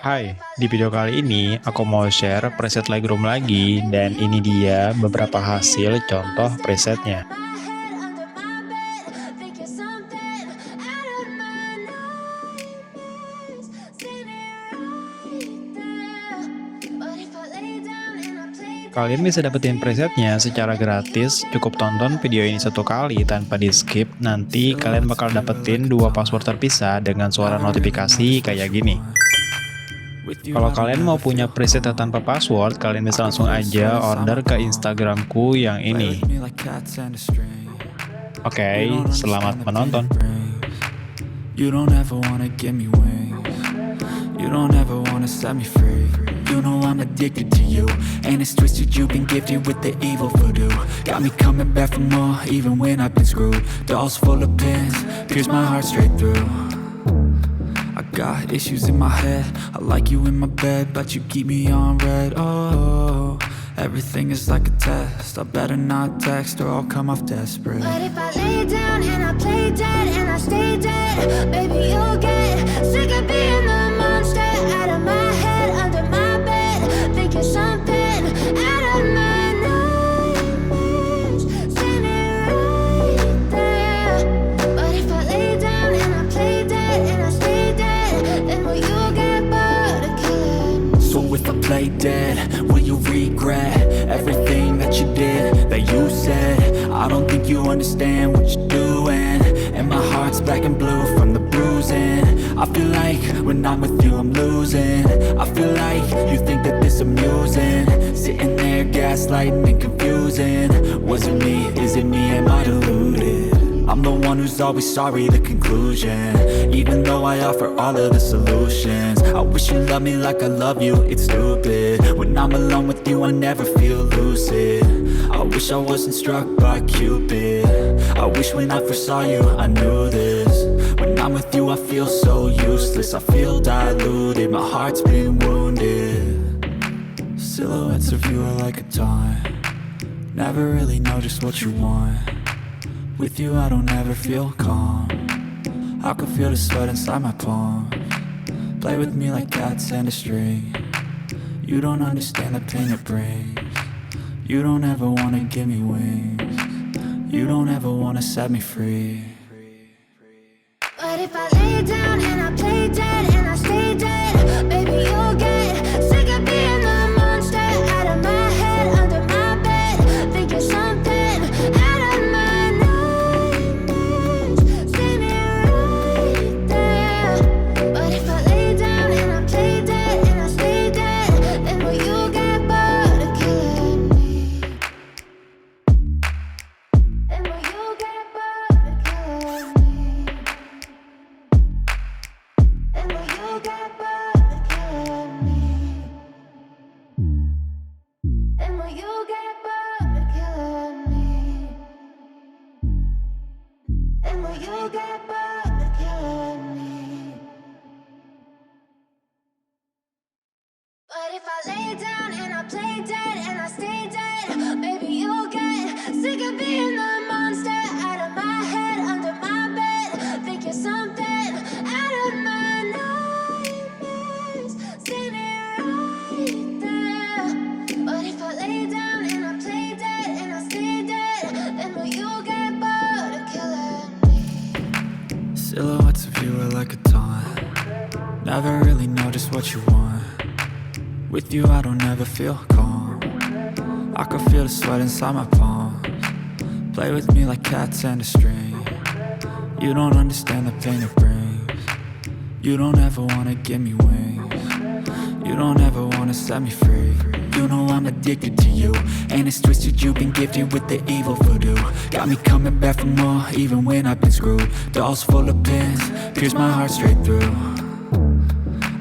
Hai, di video kali ini aku mau share preset Lightroom lagi dan ini dia beberapa hasil contoh presetnya. Kalian bisa dapetin presetnya secara gratis, cukup tonton video ini satu kali tanpa di skip, nanti kalian bakal dapetin dua password terpisah dengan suara notifikasi kayak gini. Kalau kalian mau punya preset tanpa password, kalian bisa langsung aja order ke Instagramku yang ini. Oke, selamat menonton. You don't ever wanna give me wings. You don't ever wanna set me free. You know I'm addicted to you, and it's twisted. You've been gifted with the evil voodoo. Got me coming back for more, even when I've been screwed. Dolls full of pins, pierce my heart straight through. I got issues in my head. I like you in my bed, but you keep me on red. Oh, everything is like a test. I better not text or I'll come off desperate. But if I lay down and I play dead and I stay dead, baby, you'll get sick of being the monster out of my head, under my bed, thinking something out of my nightmares, standing right there. But if I lay down and I play dead and I stay dead, then will you get bored of killing me? So if I play dead, will you regret everything that you did, that you said? I don't think you understand what you're doing, and my heart's black and blue from the bruising. I feel like when I'm with you I'm losing. I feel like you think that this amusing, sitting there gaslighting and confusing. Was it me? Is it me? Am I deluded? I'm the one who's always sorry, the conclusion, even though I offer all of the solutions. I wish you loved me like I love you, it's stupid. When I'm alone with you I never feel lucid. I wish I wasn't struck by Cupid. I wish when I first saw you I knew this. When I'm with you I feel so useless. I feel diluted, my heart's been wounded. Silhouettes of you are like a taunt. Never really know just what you want. With you I don't ever feel calm. I can feel the sweat inside my palm. Play with me like cats and a string. You don't understand the pain it brings. You don't ever wanna give me wings. You don't ever wanna set me free. But if I lay down and I play dead and I stay dead, baby, you'll get sick of being the monster out of my head, under my bed, thinking something out of my nightmares, standing right there. But if I lay down and I play dead and I stay dead, then will you get bored of killing me? Then will you get bored of killing me? And will you get bored of killing me? And will you get bored of killing me? And will you get bored of killing me? But if I lay down and I play dead and I stay dead, baby, you'll get sick of being the monster out of my head, under my bed, thinking something out of my nightmares, standing right there. But if I lay down and I play dead and I stay dead, then will you get bored of killing me? Silhouettes of you are like a taunt. Never really know just what you want. With you I don't ever feel calm. I can feel the sweat inside my palm. Play with me like cats and a string. You don't understand the pain it brings. You don't ever wanna give me wings. You don't ever wanna set me free. You know I'm addicted to you, and it's twisted. You've been gifted with the evil voodoo. Got me coming back for more, even when I've been screwed. Dolls full of pins, pierce my heart straight through.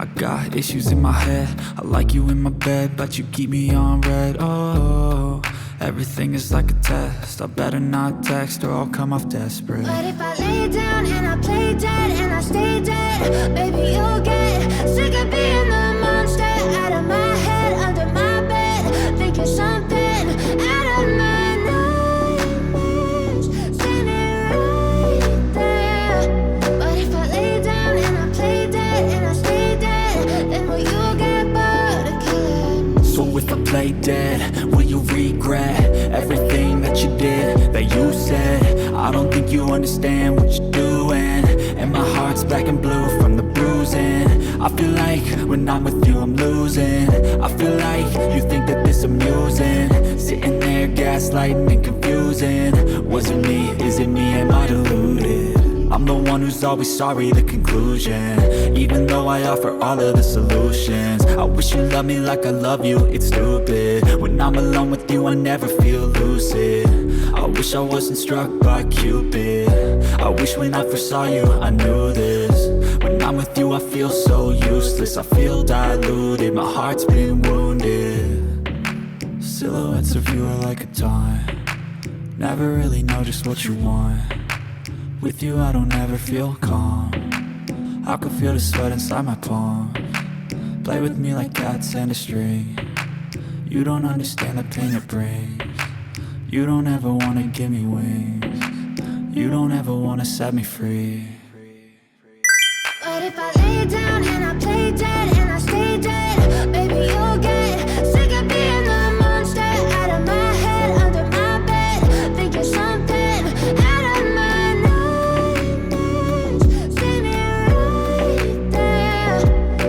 I got issues in my head. I like you in my bed, but you keep me on red. Oh, everything is like a test. I better not text or I'll come off desperate. But if I lay down and I play dead and I stay dead, baby, you'll get sick of being the monster out of my head, under my bed, thinking something out of my nightmares, standing right there. But if I lay down and I play dead and I stay dead, then will you play dead, will you regret everything that you did, that you said? I don't think you understand what you're doing, and my heart's black and blue from the bruising. I feel like when I'm with you I'm losing. I feel like you think that this amusing, sitting there gaslighting and confusing. Was it me? Is it me? Am I deluded? I'm the one who's always sorry, the conclusion. Even though I offer all of the solutions, I wish you loved me like I love you, it's stupid. When I'm alone with you I never feel lucid. I wish I wasn't struck by Cupid. I wish when I first saw you I knew this. When I'm with you I feel so useless, I feel diluted, my heart's been wounded. Silhouettes of you are like a taunt, never really know just what you want. With you I don't ever feel calm, I can feel the sweat inside my palms. Play with me like cats and a string. You don't understand the pain it brings. You don't ever wanna give me wings. You don't ever wanna set me free. But if I lay down and I play dead and I stay dead, baby you'll get sick of being the monster out of my head, under my bed, thinking something out of my nightmares. See me right there.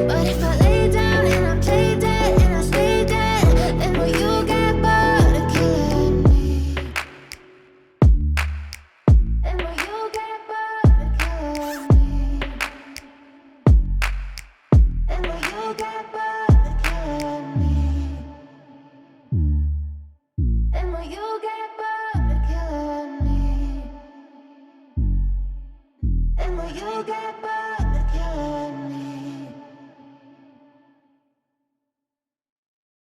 But if I lay down and I play dead and I stay dead, then will you get bored of killing me? Then will you get bored of killing me? And will you get bored of killing me? And will you get bored of killing me? And will you get bored of killing me?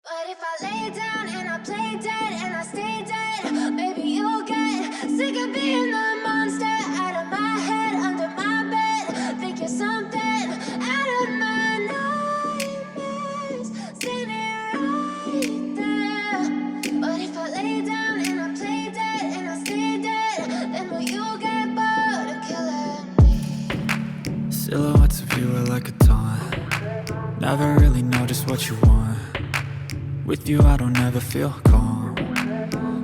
But if I lay down and I play dead and I stay dead, baby you'll get sick of being the monster out of my head, under my bed, thinking something out of my nightmares. See me right there. But if I lay down and I play dead and I stay dead, then will you get bored of killing me? Silhouettes of you are like a taunt, never really know just what you want. With you I don't ever feel calm,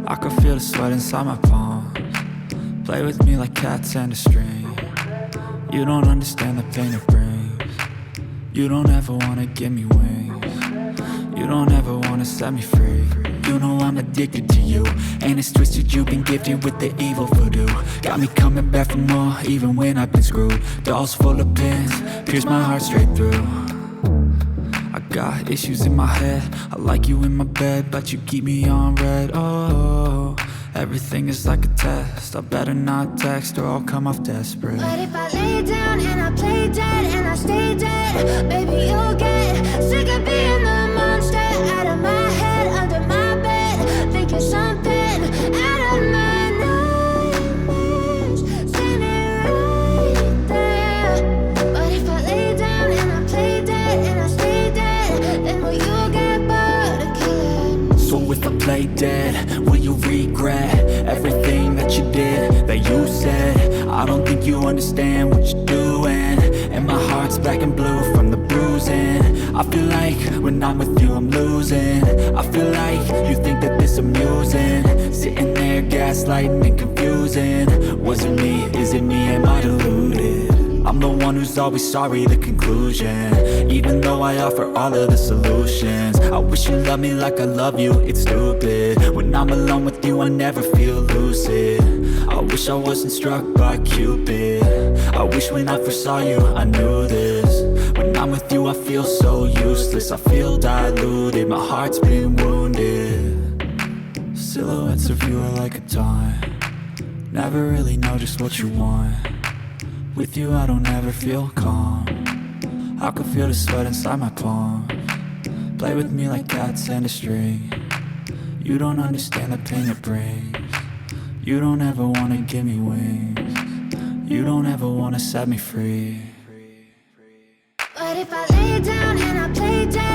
I can feel the sweat inside my palms. Play with me like cats and a string. You don't understand the pain it brings. You don't ever wanna give me wings. You don't ever wanna set me free. You know I'm addicted to you, and it's twisted, you've been gifted with the evil voodoo. Got me coming back for more, even when I've been screwed. Dolls full of pins, pierce my heart straight through. I got issues in my head, I like you in my bed, but you keep me on red. Oh, everything is like a test, I better not text or I'll come off desperate. But if I lay down and I play dead and I stay dead, baby you'll get sick of being the monster out of my head, under my bed, thinking something out of my nightmares. See me right there. But if I lay down and I play dead and I stay dead, then will you get bored of killing me? So if I play dead, will you regret everything that you did, that you said? I don't think you understand what you're doing, and my heart's black and blue from the bruising. I feel like when I'm with you I'm losing. I feel like you think that this amusing, sitting there gaslighting and confusing. Was it me? Is it me? Am I deluded? I'm the one who's always sorry, the conclusion. Even though I offer all of the solutions, I wish you loved me like I love you, it's stupid. When I'm alone with you I never feel lucid. I wish I wasn't struck by Cupid. I wish when I first saw you I knew this. When I'm with you I feel so useless, I feel diluted, my heart's been wounded. Silhouettes of you are like a taunt, never really know just what you want. With you I don't ever feel calm, I can feel the sweat inside my palms. Play with me like cats and a string. You don't understand the pain it brings. You don't ever wanna give me wings. You don't ever wanna set me free. But if I lay down and I play dead